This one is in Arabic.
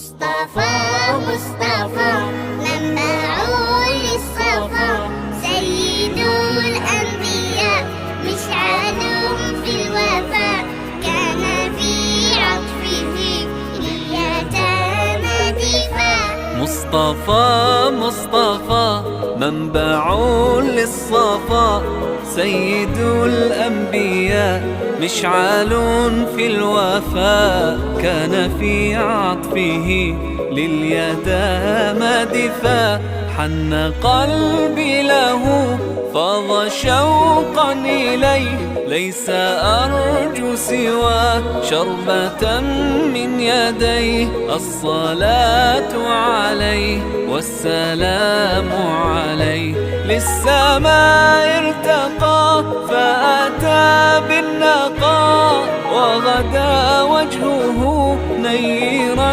مصطفى مصطفى منبع للصفا، سيد الأنبياء مشعل في الوفاء، كان في عطفه لليتامى دفاع. مصطفى مصطفى منبع للصفا، سيد الأنبياء مشعل في الوفاء، كان في عطفه لليتامى دفاع. حن قلبي له فاض شوقا إليه، ليس أرجو سوى شربة من يديه. الصلاة عليه والسلام عليه، للسماء ارتقى فأتى بالنقاء، وغدا وجهه نيرا